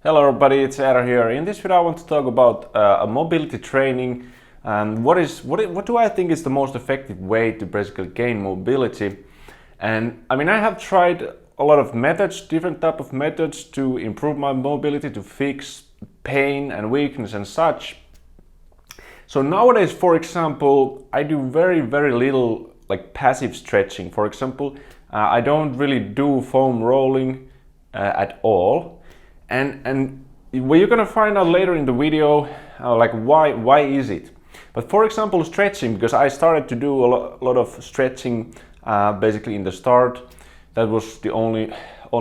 Hello everybody, it's Eero here. In this video I want to talk about mobility training and what do I think is the most effective way to basically gain mobility. And I mean, I have tried a lot of methods, different type of methods to improve my mobility, to fix pain and weakness and such. So nowadays, for example, I do very little like passive stretching. For example, I don't really do foam rolling at all. And what you're gonna find out later in the video, like why is it? But for example, stretching, because I started to do a lot of stretching basically in the start. That was the only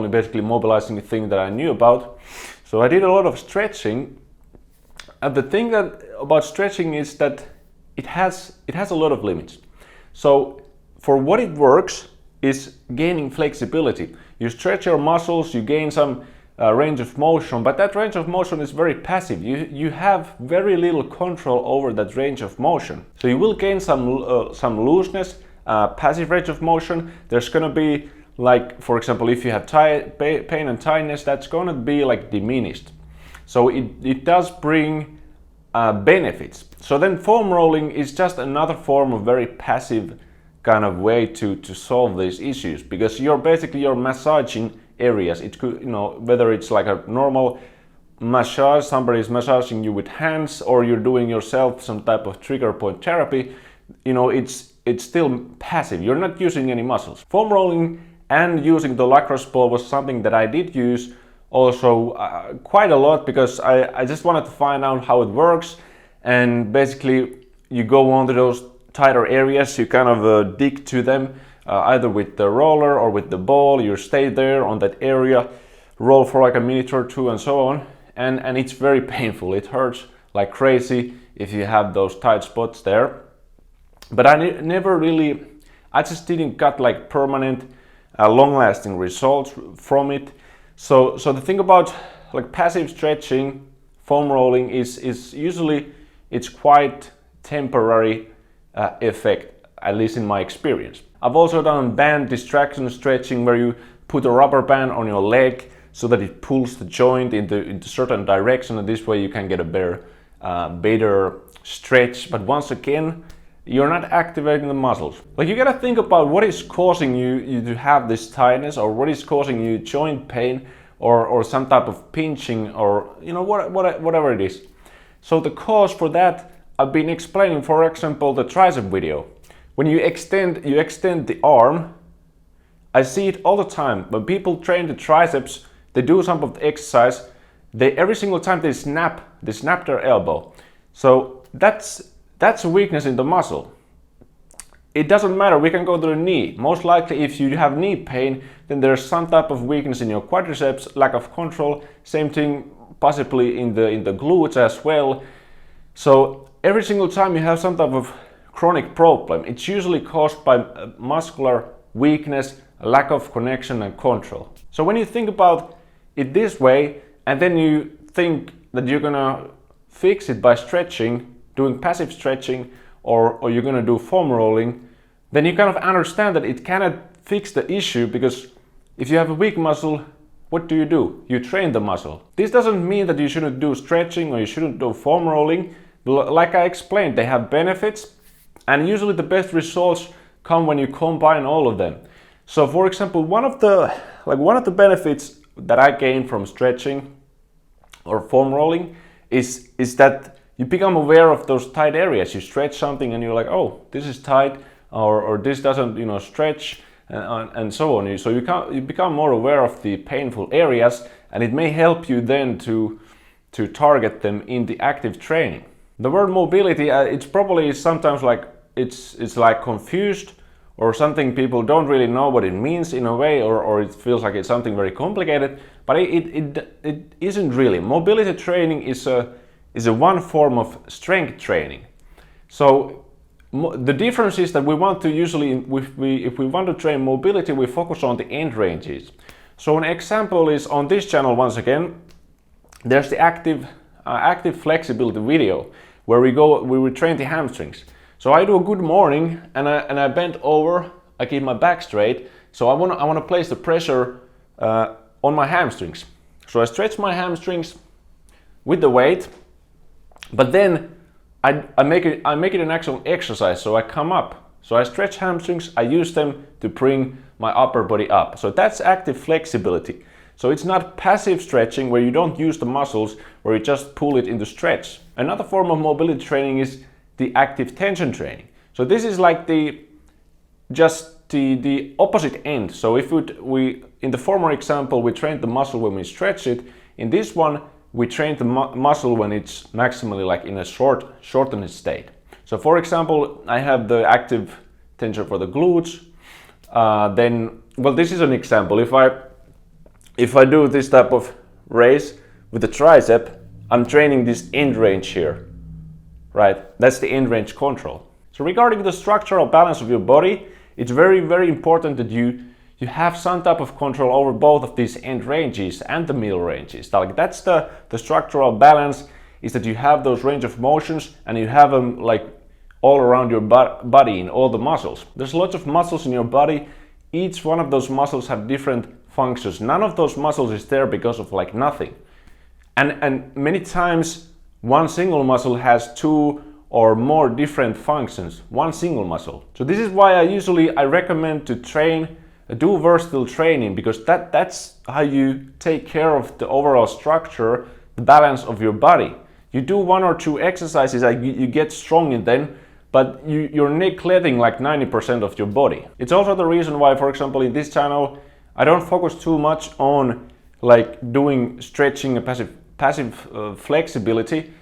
basically mobilizing thing that I knew about. So I did a lot of stretching. And the thing about stretching is that it has a lot of limits. So for what it works is gaining flexibility. You stretch your muscles, you gain some range of motion, but that range of motion is very passive. You have very little control over that range of motion. So you will gain some looseness, passive range of motion. There's gonna be, like, for example, if you have pain and tightness, that's gonna be like diminished. So it does bring benefits. So then foam rolling is just another form of very passive kind of way to solve these issues, because you're massaging areas. It could, whether it's like a normal massage, somebody's massaging you with hands, or you're doing yourself some type of trigger point therapy, it's still passive. You're not using any muscles. Foam rolling and using the lacrosse ball was something that I did use also quite a lot, because I just wanted to find out how it works. And basically you go onto those tighter areas, you kind of dig to them, either with the roller or with the ball. You stay there on that area, roll for like a minute or two and so on, and it's very painful. It hurts like crazy if you have those tight spots there. But I just didn't got like permanent long-lasting results from it. So the thing about like passive stretching, foam rolling is usually it's quite temporary effect, at least in my experience. I've also done band distraction stretching, where you put a rubber band on your leg so that it pulls the joint into certain direction, and this way you can get a better stretch. But once again, you're not activating the muscles. Like, you gotta think about what is causing you to have this tightness, or what is causing you joint pain, or some type of pinching, or whatever it is. So the cause for that, I've been explaining, for example, the tricep video. When you extend the arm, I see it all the time. When people train the triceps, they do some of the exercise, every single time they snap their elbow. So that's a weakness in the muscle. It doesn't matter, we can go to the knee. Most likely if you have knee pain, then there's some type of weakness in your quadriceps, lack of control, same thing possibly in the glutes as well. So every single time you have some type of chronic problem, it's usually caused by muscular weakness, lack of connection and control. So when you think about it this way, and then you think that you're gonna fix it by stretching, doing passive stretching, or you're gonna do foam rolling, then you kind of understand that it cannot fix the issue, because if you have a weak muscle, what do? You train the muscle. This doesn't mean that you shouldn't do stretching or you shouldn't do foam rolling. Like I explained, they have benefits, and usually the best results come when you combine all of them. So for example, one of the benefits that I gain from stretching or foam rolling is that you become aware of those tight areas. You stretch something and you're like, oh, this is tight, or this doesn't stretch, and so on. So you become more aware of the painful areas, and it may help you then to target them in the active training. The word mobility, it's probably sometimes like it's like confused, or something people don't really know what it means in a way, or it feels like it's something very complicated, but it isn't really. Mobility training is a one form of strength training. So the difference is that we want to usually, if we want to train mobility, we focus on the end ranges. So an example is on this channel. Once again, there's the active flexibility video, where we train the hamstrings. So I do a good morning, and I bend over, I keep my back straight. So I want to place the pressure on my hamstrings. So I stretch my hamstrings with the weight, but then I make it an actual exercise. So I come up, so I stretch hamstrings, I use them to bring my upper body up. So that's active flexibility. So it's not passive stretching where you don't use the muscles, where you just pull it into stretch. Another form of mobility training is the active tension training. So this is like the opposite end. So if we in the former example we trained the muscle when we stretch it, in this one we train the muscle when it's maximally like in a shortened state. So for example, I have the active tension for the glutes. This is an example. If I do this type of raise with the tricep, I'm training this end range here, right? That's the end range control. So regarding the structural balance of your body, it's very, very important that you have some type of control over both of these end ranges and the middle ranges. Like that's the structural balance, is that you have those range of motions and you have them like all around your body in all the muscles. There's lots of muscles in your body. Each one of those muscles have different functions. None of those muscles is there because of like nothing. And many times one single muscle has two or more different functions, one single muscle. So this is why I recommend to do versatile training, because that's how you take care of the overall structure, the balance of your body. You do one or two exercises, you get strong in them, but you're neglecting like 90% of your body. It's also the reason why, for example, in this channel, I don't focus too much on like doing stretching and passive flexibility,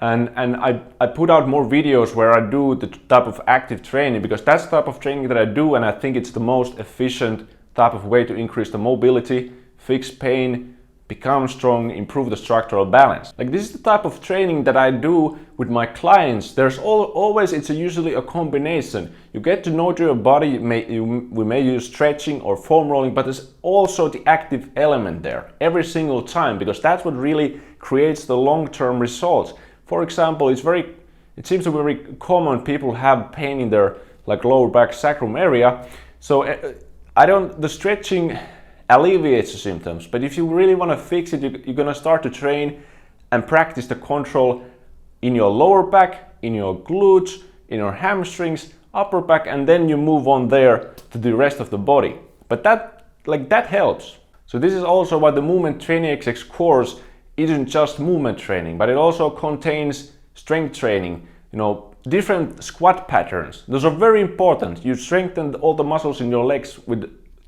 and I put out more videos where I do the type of active training, because that's the type of training that I do, and I think it's the most efficient type of way to increase the mobility, fix pain, become strong, improve the structural balance. Like this is the type of training that I do with my clients. There's always, it's usually a combination. You get to know your body, we may use stretching or foam rolling, but there's also the active element there every single time, because that's what really creates the long-term results. For example, it seems to be very common, people have pain in their like lower back sacrum area. So the stretching alleviates the symptoms, but if you really want to fix it, you're going to start to train and practice the control in your lower back, in your glutes, in your hamstrings, upper back, and then you move on there to the rest of the body. But that helps. So this is also why the Movement Training XX course isn't just movement training, but it also contains strength training, different squat patterns. Those are very important. You strengthen all the muscles in your legs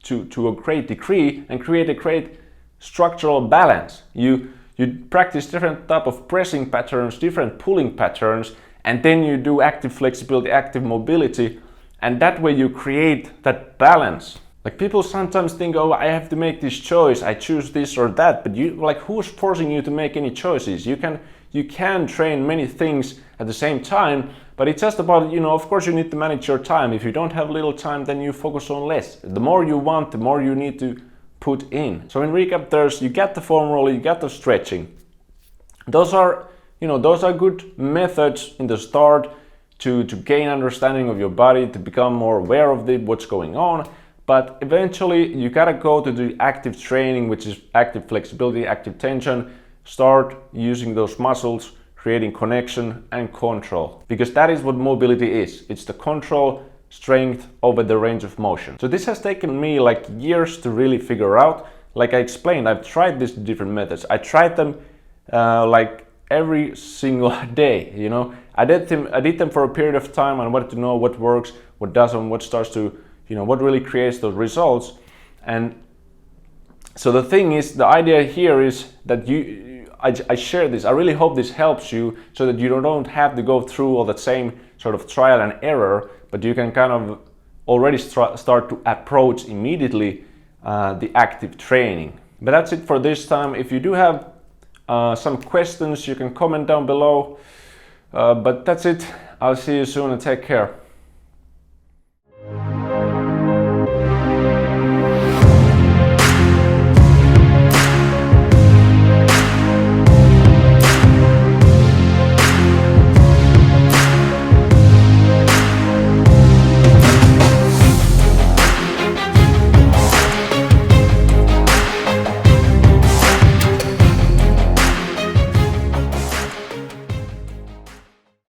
to a great degree and create a great structural balance. You practice different type of pressing patterns, different pulling patterns, and then you do active flexibility, active mobility, and that way you create that balance. Like people sometimes think, oh, I have to make this choice, I choose this or that, but who's forcing you to make any choices? You can train many things at the same time, but it's just about, of course you need to manage your time. If you don't have little time, then you focus on less. The more you want, the more you need to put in. So in recap, you get the foam rolling, you get the stretching. Those are good methods in the start to gain understanding of your body, to become more aware of what's going on. But eventually you gotta go to the active training, which is active flexibility, active tension. Start using those muscles, creating connection and control, because that is what mobility is. It's the control, strength over the range of motion. So this has taken me like years to really figure out. Like I explained, I've tried these different methods. I tried them like every single day. I did them for a period of time and wanted to know what works, what doesn't, what starts to, what really creates those results. And so the thing is, the idea here is that I share this. I really hope this helps you, so that you don't have to go through all that same sort of trial and error, but you can kind of already start to approach immediately the active training. But that's it for this time. If you do have some questions, you can comment down below. But that's it. I'll see you soon and take care.